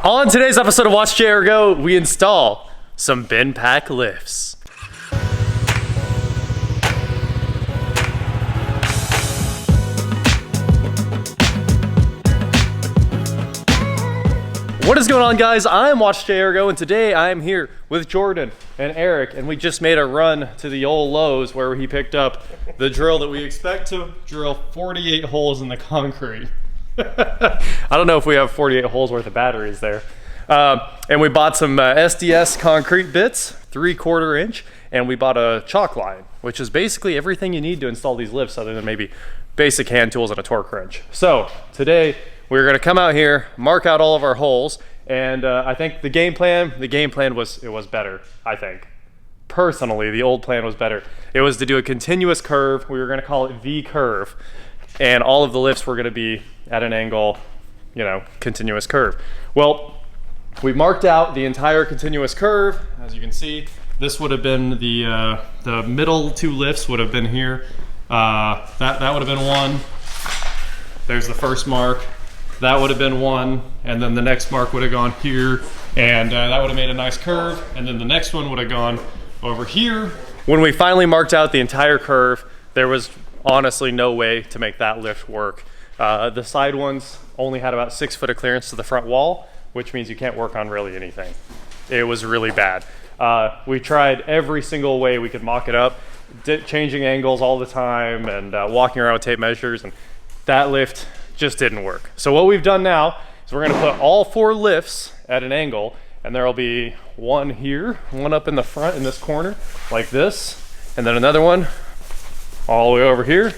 On today's episode of WatchJRGo, we install some bin pack lifts. What is going on, guys? I'm WatchJRGo, and today I'm here with Jordan and Eric, and we just made a run to the old Lowe's where he picked up the drill that we expect to drill 48 holes in the concrete. I don't know if we have 48 holes worth of batteries there. And we bought some SDS concrete bits, 3/4 inch, and we bought a chalk line, which is basically everything you need to install these lifts other than maybe basic hand tools and a torque wrench. So today we're gonna come out here, mark out all of our holes, and I think the game plan was better, I think. Personally, the old plan was better. It was to do a continuous curve. We were gonna call it V curve, and all of the lifts were gonna be at an angle, you know, continuous curve. Well, we marked out the entire continuous curve. As you can see, this would have been the middle two lifts would have been here. That would have been one. There's the first mark. That would have been one, and then the next mark would have gone here, and that would have made a nice curve, and then the next one would have gone over here. When we finally marked out the entire curve, there was honestly no way to make that lift work. The side ones only had about 6 foot of clearance to the front wall, which means you can't work on really anything. It was really bad. We tried every single way we could mock it up, changing angles all the time and walking around with tape measures, and that lift just didn't work. So what we've done now is we're gonna put all 4 lifts at an angle, and there'll be one here, one up in the front in this corner, like this, and then another one all the way over here,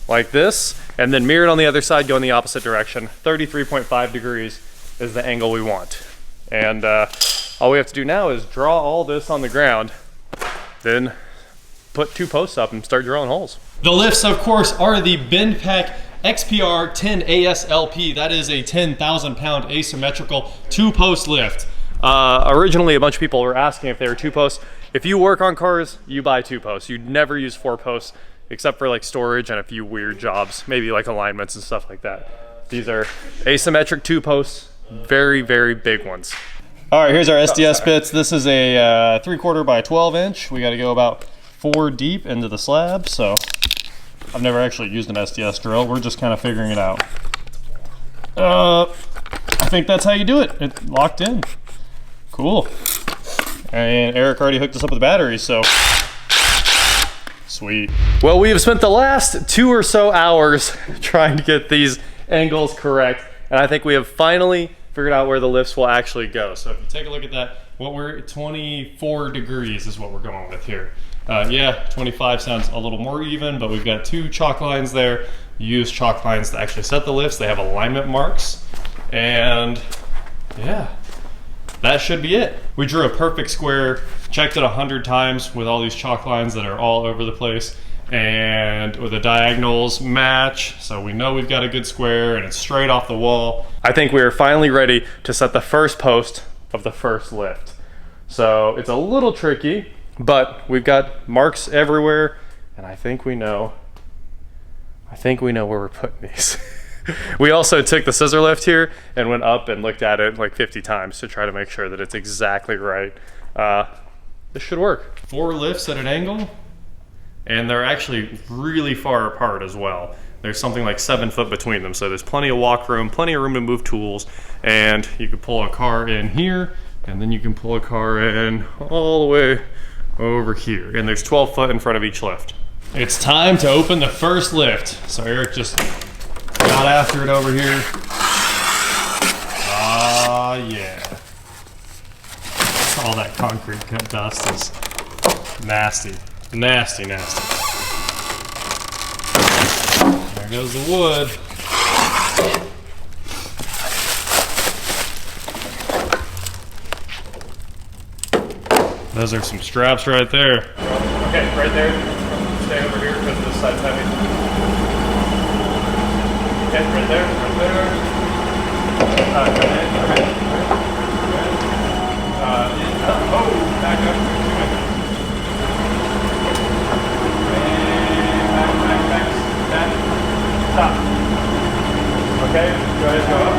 like this, and then mirrored on the other side, go in the opposite direction. 33.5 degrees is the angle we want. And all we have to do now is draw all this on the ground, then put 2 posts up and start drilling holes. The lifts, of course, are the bin pack XPR 10 ASLP. That is a 10,000 pound asymmetrical 2-post lift. Originally, a bunch of people were asking if they were 2 posts. If you work on cars, you buy 2 posts. You never use 4 posts, except for like storage and a few weird jobs, maybe like alignments and stuff like that. These are asymmetric 2 posts, very, very big ones. All right, here's our SDS bits. This is a 3/4 by 12 inch. We got to go about 4 deep into the slab. So I've never actually used an SDS drill. We're just kind of figuring it out. I think that's how you do it. It's locked in. Cool. And Eric already hooked us up with batteries, so sweet. Well, we have spent the last 2 or so hours trying to get these angles correct, and I think we have finally figured out where the lifts will actually go. So if you take a look at that, what we're 24 degrees is what we're going with here. Yeah, 25 sounds a little more even, but we've got 2 chalk lines there. You use chalk lines to actually set the lifts. They have alignment marks, and yeah, that should be it. We drew a perfect square, checked it 100 times with all these chalk lines that are all over the place, and with the diagonals match, so we know we've got a good square and it's straight off the wall. I think we are finally ready to set the first post of the first lift. So it's a little tricky, but we've got marks everywhere, and I think we know where we're putting these. We also took the scissor lift here and went up and looked at it like 50 times to try to make sure that it's exactly right. This should work. 4 lifts at an angle, and they're actually really far apart as well. There's something like 7 foot between them, so there's plenty of walk room, plenty of room to move tools, and you can pull a car in here, and then you can pull a car in all the way over here, and there's 12 foot in front of each lift. It's time to open the first lift. So Eric just got after it over here. Ah, yeah. All that concrete cut dust is nasty. Nasty, nasty. There goes the wood. Those are some straps right there. Okay, right there. Stay over here because this side's heavy. Okay, right there, right there. Oh, back up. Back. Stop. Okay, go ahead, go up.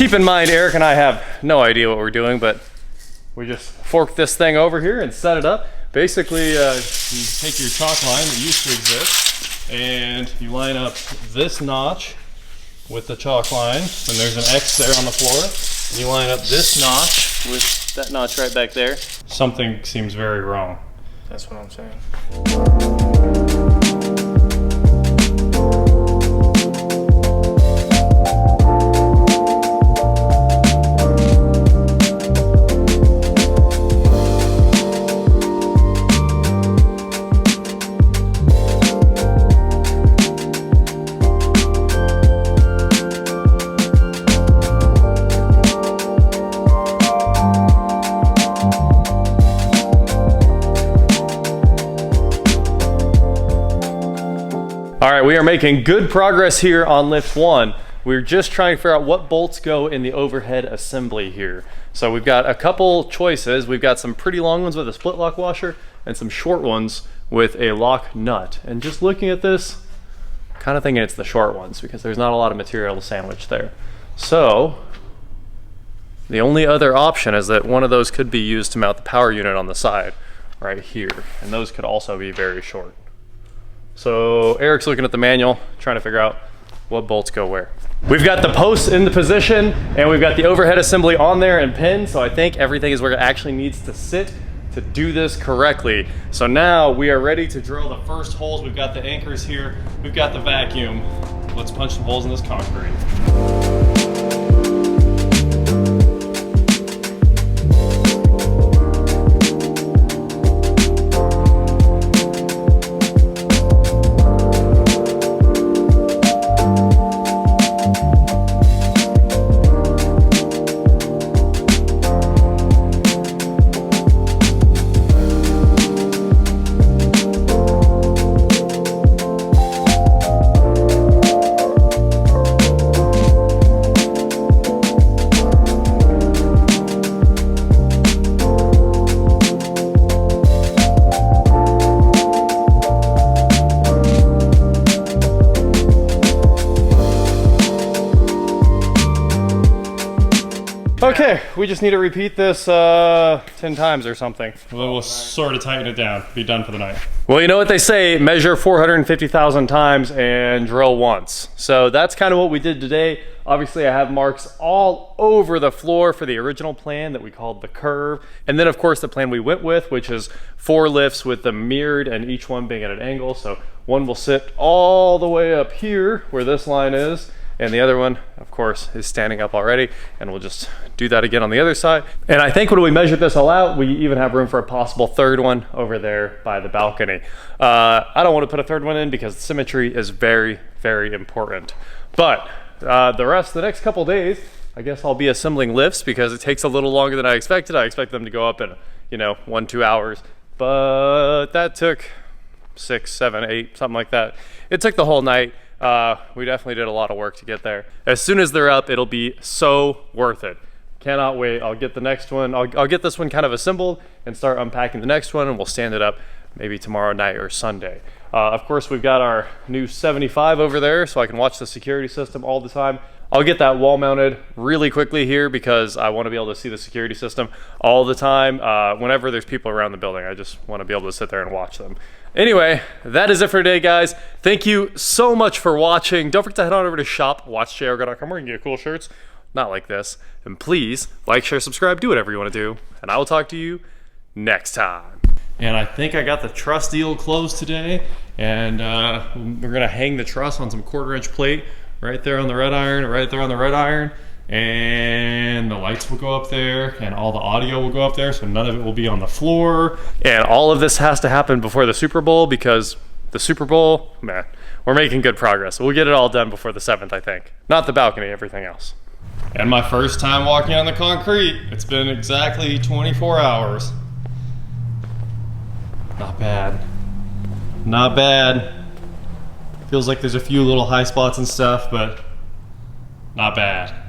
keep in mind, Eric and I have no idea what we're doing, but we just fork this thing over here and set it up. Basically, you take your chalk line that used to exist, and you line up this notch with the chalk line, and there's an X there on the floor. And you line up this notch with that notch right back there. Something seems very wrong. That's what I'm saying. All right, we are making good progress here on lift 1. We're just trying to figure out what bolts go in the overhead assembly here. So we've got a couple choices. We've got some pretty long ones with a split lock washer and some short ones with a lock nut. And just looking at this, kind of thinking it's the short ones because there's not a lot of material to sandwich there. So the only other option is that one of those could be used to mount the power unit on the side right here. And those could also be very short. So Eric's looking at the manual, trying to figure out what bolts go where. We've got the posts in the position, and we've got the overhead assembly on there and pinned, so I think everything is where it actually needs to sit to do this correctly. So now we are ready to drill the first holes. We've got the anchors here, we've got the vacuum. Let's punch some holes in this concrete. Okay, we just need to repeat this 10 times or something. We'll sort of tighten it down, be done for the night. Well, you know what they say, measure 450,000 times and drill once. So that's kind of what we did today. Obviously I have marks all over the floor for the original plan that we called the curve. And then of course the plan we went with, which is 4 lifts with them mirrored and each one being at an angle. So one will sit all the way up here where this line is. And the other one, of course, is standing up already, and we'll just do that again on the other side. And I think when we measured this all out, we even have room for a possible third one over there by the balcony. I don't want to put a third one in because symmetry is very, very important. But the rest, the next couple days, I guess I'll be assembling lifts because it takes a little longer than I expected. I expect them to go up in, 1-2 hours, but that took 6, 7, 8, something like that. It took the whole night. We definitely did a lot of work to get there. As soon as they're up, it'll be so worth it. Cannot wait. I'll get the next one. I'll get this one kind of assembled and start unpacking the next one, and we'll stand it up maybe tomorrow night or Sunday. Of course, we've got our new 75 over there, so I can watch the security system all the time. I'll get that wall mounted really quickly here because I want to be able to see the security system all the time. Whenever there's people around the building, I just want to be able to sit there and watch them. Anyway, that is it for today, guys. Thank you so much for watching. Don't forget to head on over to shop.WatchJRGo.com where you can get cool shirts, not like this. And please like, share, subscribe, do whatever you want to do. And I will talk to you next time. And I think I got the truss deal closed today. And we're going to hang the truss on some 1/4-inch plate right there on the red iron, right there on the red iron. And the lights will go up there and all the audio will go up there, so none of it will be on the floor. And all of this has to happen before the Super Bowl because the Super Bowl, man, we're making good progress. We'll get it all done before the 7th, I think. Not the balcony, everything else. And my first time walking on the concrete. It's been exactly 24 hours. Not bad. Not bad. Feels like there's a few little high spots and stuff, but not bad.